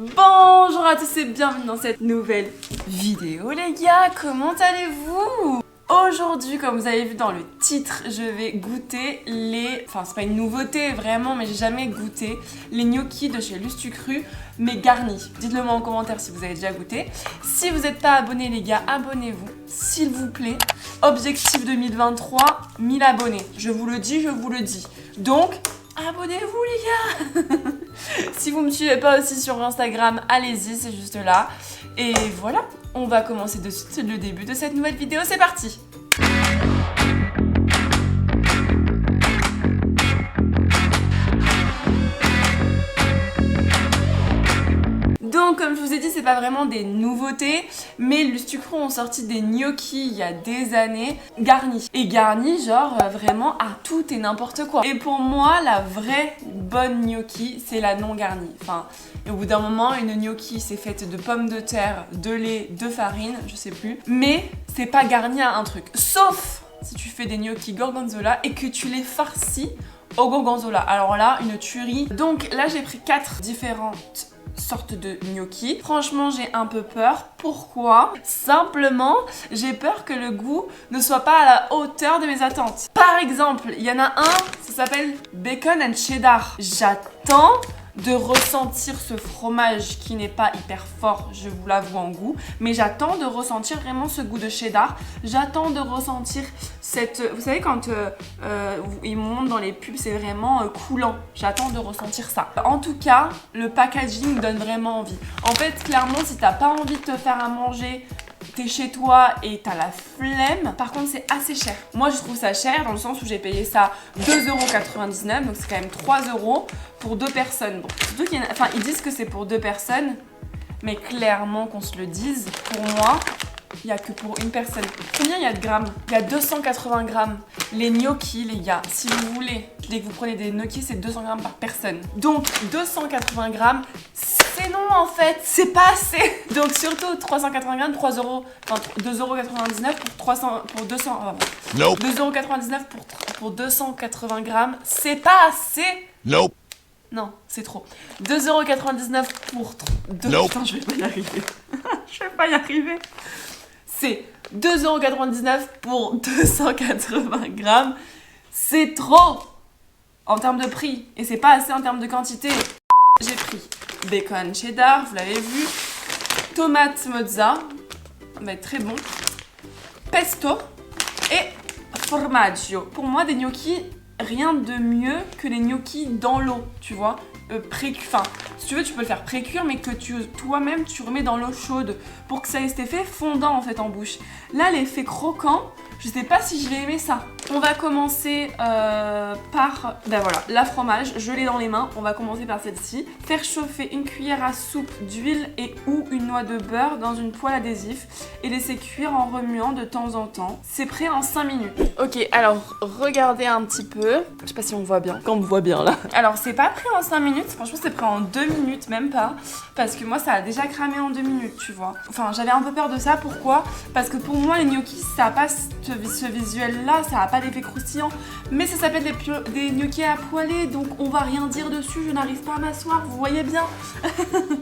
Bonjour à tous et bienvenue dans cette nouvelle vidéo les gars, comment allez-vous? Aujourd'hui, comme vous avez vu dans le titre, je vais goûter les... Enfin, c'est pas une nouveauté vraiment, mais j'ai jamais goûté les gnocchis de chez Lustucru, mais garnis. Dites-le moi en commentaire si vous avez déjà goûté. Si vous n'êtes pas abonné les gars, abonnez-vous, s'il vous plaît. Objectif 2023, 1000 abonnés. Je vous le dis, je vous le dis. Donc, abonnez-vous les gars. Si vous me suivez pas aussi sur Instagram, allez-y, c'est juste là. Et voilà, on va commencer de suite le début de cette nouvelle vidéo, c'est parti. Donc comme je vous ai dit, c'est pas vraiment des nouveautés, mais Lustucru ont sorti des gnocchis il y a des années, garnis. Et garnis genre vraiment à tout et n'importe quoi. Et pour moi, la vraie bonne gnocchi, c'est la non garnie. Enfin, et au bout d'un moment, une gnocchi c'est faite de pommes de terre, de lait, de farine, je sais plus. Mais c'est pas garni à un truc. Sauf si tu fais des gnocchis gorgonzola et que tu les farcis au gorgonzola. Alors là, une tuerie. Donc là, j'ai pris 4 différentes sorte de gnocchi. Franchement, j'ai un peu peur. Pourquoi? Simplement, j'ai peur que le goût ne soit pas à la hauteur de mes attentes. Par exemple, il y en a un, ça s'appelle bacon and cheddar. J'attends de ressentir ce fromage qui n'est pas hyper fort, je vous l'avoue en goût, mais j'attends de ressentir vraiment ce goût de cheddar. J'attends de ressentir cette... Vous savez quand ils montent dans les pubs, c'est vraiment coulant. J'attends de ressentir ça. En tout cas, le packaging donne vraiment envie. En fait, clairement, si t'as pas envie de te faire à manger, t'es chez toi et t'as la flemme, par contre c'est assez cher. Moi je trouve ça cher dans le sens où j'ai payé ça 2,99€, donc c'est quand même 3€ pour 2 personnes. Bon, surtout qu'il y en a... Enfin, ils disent que c'est pour 2 personnes, mais clairement qu'on se le dise, pour moi, il n'y a que pour une personne. Combien il y a de grammes? Il y a 280 grammes. Les gnocchis, les gars, si vous voulez, dès que vous prenez des gnocchis, c'est 200 grammes par personne. Donc, 280 grammes, c'est non en fait, c'est pas assez. Donc, surtout 380 grammes, 3€, enfin 2,99€ pour 200. Nope. 2,99€ pour 280 grammes, c'est pas assez. Nope. Non, c'est trop. 2,99€ pour 2... Nope. Putain, je vais pas y arriver. Je vais pas y arriver. C'est 2,99€ pour 280 grammes. C'est trop en termes de prix. Et c'est pas assez en termes de quantité. J'ai pris bacon cheddar, vous l'avez vu. Tomate mozza, ça va être très bon. Pesto et formaggio. Pour moi, des gnocchis, rien de mieux que les gnocchis dans l'eau, tu vois. Enfin, si tu veux, tu peux le faire pré-cuire, mais que toi-même tu remets dans l'eau chaude pour que ça ait cet effet fondant en fait en bouche. Là, l'effet croquant, je sais pas si je vais aimer ça. On va commencer par, ben voilà, la fromage, je l'ai dans les mains, on va commencer par celle-ci. Faire chauffer une cuillère à soupe d'huile et ou une noix de beurre dans une poêle adhésif et laisser cuire en remuant de temps en temps. C'est prêt en 5 minutes. Ok, alors regardez un petit peu, je sais pas si on voit bien, quand on me voit bien là. Alors c'est pas prêt en 5 minutes, franchement c'est prêt en 2 minutes, même pas, parce que moi ça a déjà cramé en 2 minutes, tu vois. Enfin j'avais un peu peur de ça, pourquoi? Parce que pour moi les gnocchis ça a pas ce visuel là, ça a pas d'effet croustillant, mais ça s'appelle des gnocchis à poêler, donc on va rien dire dessus, je n'arrive pas à m'asseoir, vous voyez bien.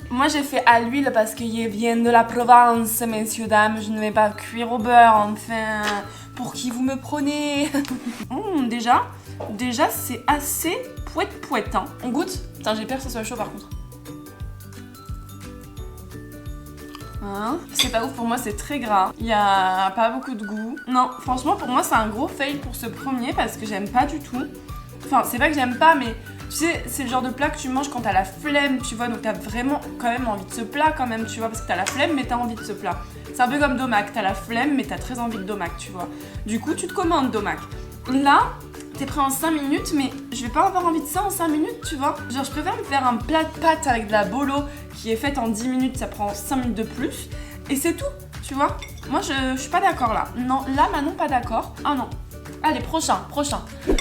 Moi j'ai fait à l'huile parce qu'ils viennent de la Provence, messieurs dames, je ne vais pas cuire au beurre, enfin, pour qui vous me prenez? Déjà c'est assez pouette, hein. On goûte? Putain, j'ai peur que ça soit chaud par contre. Hein, c'est pas ouf, pour moi c'est très gras. Il y a pas beaucoup de goût. Non, franchement pour moi c'est un gros fail pour ce premier parce que j'aime pas du tout. Enfin, c'est pas que j'aime pas, mais tu sais, c'est le genre de plat que tu manges quand t'as la flemme, tu vois. Donc t'as vraiment quand même envie de ce plat quand même, tu vois. Parce que t'as la flemme mais t'as envie de ce plat. C'est un peu comme Domac, t'as la flemme mais t'as très envie de Domac, tu vois. Du coup tu te commandes Domac. Là, t'es prêt en 5 minutes, mais je vais pas avoir envie de ça en 5 minutes, tu vois. Genre, je préfère me faire un plat de pâtes avec de la bolo qui est faite en 10 minutes, ça prend 5 minutes de plus. Et c'est tout, tu vois. Moi, je suis pas d'accord là. Non, là, Manon, pas d'accord. Ah non. Allez, prochain.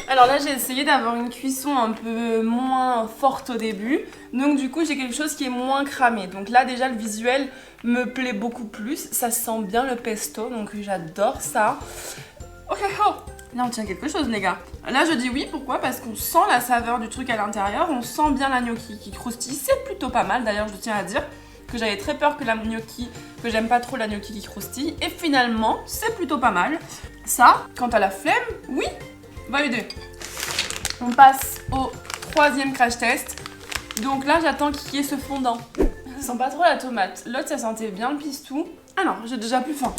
Alors là, j'ai essayé d'avoir une cuisson un peu moins forte au début. Donc du coup, j'ai quelque chose qui est moins cramé. Donc là, déjà, le visuel me plaît beaucoup plus. Ça sent bien le pesto, donc j'adore ça. Ok, oh. Là, on tient quelque chose, les gars. Là, je dis oui, pourquoi? Parce qu'on sent la saveur du truc à l'intérieur, on sent bien la gnocchi qui croustille. C'est plutôt pas mal, d'ailleurs, je tiens à dire que j'avais très peur que que j'aime pas trop la gnocchi qui croustille. Et finalement, c'est plutôt pas mal. Ça, quant à la flemme, oui, validé. On passe au 3e crash test. Donc là, j'attends qu'il y ait ce fondant. Ça sent pas trop la tomate. L'autre, ça sentait bien le pistou. Ah non, j'ai déjà plus faim.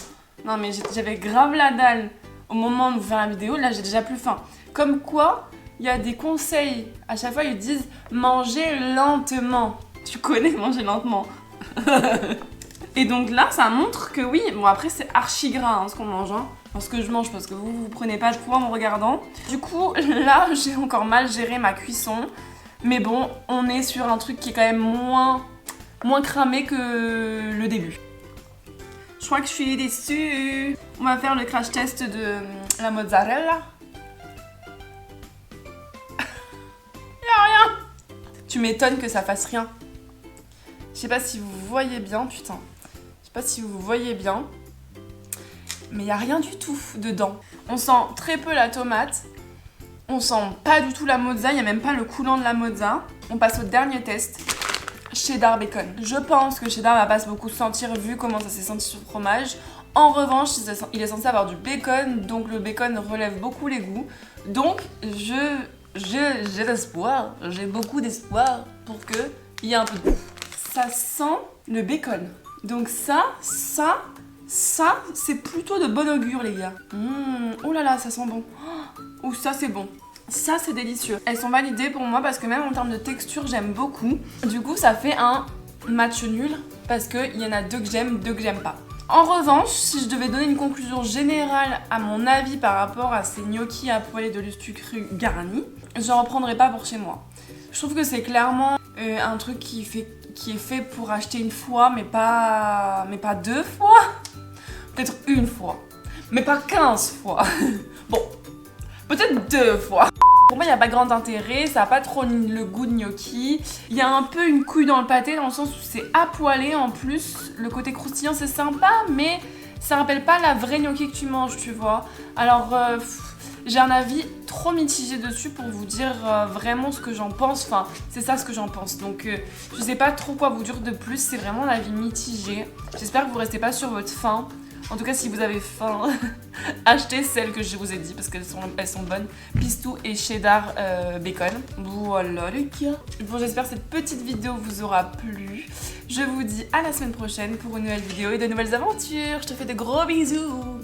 Non, mais j'avais grave la dalle au moment de vous faire la vidéo. Là, j'ai déjà plus faim. Comme quoi, il y a des conseils. À chaque fois, ils disent manger lentement. Tu connais manger lentement. Et donc là, ça montre que oui. Bon, après, c'est archi gras ce qu'on mange. Enfin, ce que je mange, parce que vous prenez pas de poids en me regardant. Du coup, là, j'ai encore mal géré ma cuisson. Mais bon, on est sur un truc qui est quand même moins cramé que le début. Je crois que je suis déçue. On va faire le crash test de la mozzarella. Y'a rien. Tu m'étonnes que ça fasse rien. Je sais pas si vous voyez bien, putain. Je sais pas si vous voyez bien. Mais y a rien du tout dedans. On sent très peu la tomate. On sent pas du tout la mozza, il n'y a même pas le coulant de la mozza. On passe au dernier test, cheddar bacon. Je pense que cheddar va pas beaucoup se sentir vu comment ça s'est senti sur le fromage. En revanche, il est censé avoir du bacon, donc le bacon relève beaucoup les goûts. Donc j'ai l'espoir, j'ai beaucoup d'espoir pour qu'il y ait un peu de goût. Ça sent le bacon. Donc ça, c'est plutôt de bon augure, les gars. Oh là là, ça sent bon. Oh, ça, c'est bon. Ça, c'est délicieux. Elles sont validées pour moi parce que même en termes de texture, j'aime beaucoup. Du coup, ça fait un match nul parce qu'il y en a 2 que j'aime, 2 que j'aime pas. En revanche, si je devais donner une conclusion générale à mon avis par rapport à ces gnocchis à poêler de lustre cru garnis, j'en reprendrai pas pour chez moi. Je trouve que c'est clairement un truc qui est fait pour acheter une fois, mais pas 2 fois. Peut-être une fois, mais pas 15 fois. Bon, peut-être 2 fois. Pour moi, il n'y a pas grand intérêt, ça n'a pas trop le goût de gnocchi. Il y a un peu une couille dans le pâté, dans le sens où c'est à poêler en plus. Le côté croustillant, c'est sympa, mais ça rappelle pas la vraie gnocchi que tu manges, tu vois. Alors, j'ai un avis trop mitigé dessus pour vous dire vraiment ce que j'en pense. Enfin, c'est ça ce que j'en pense. Donc, je sais pas trop quoi vous dire de plus, c'est vraiment l'avis mitigé. J'espère que vous restez pas sur votre faim. En tout cas, si vous avez faim, achetez celles que je vous ai dit parce qu'elles sont bonnes. Pistou et cheddar bacon. Voilà les gars. Bon, j'espère que cette petite vidéo vous aura plu. Je vous dis à la semaine prochaine pour une nouvelle vidéo et de nouvelles aventures. Je te fais de gros bisous.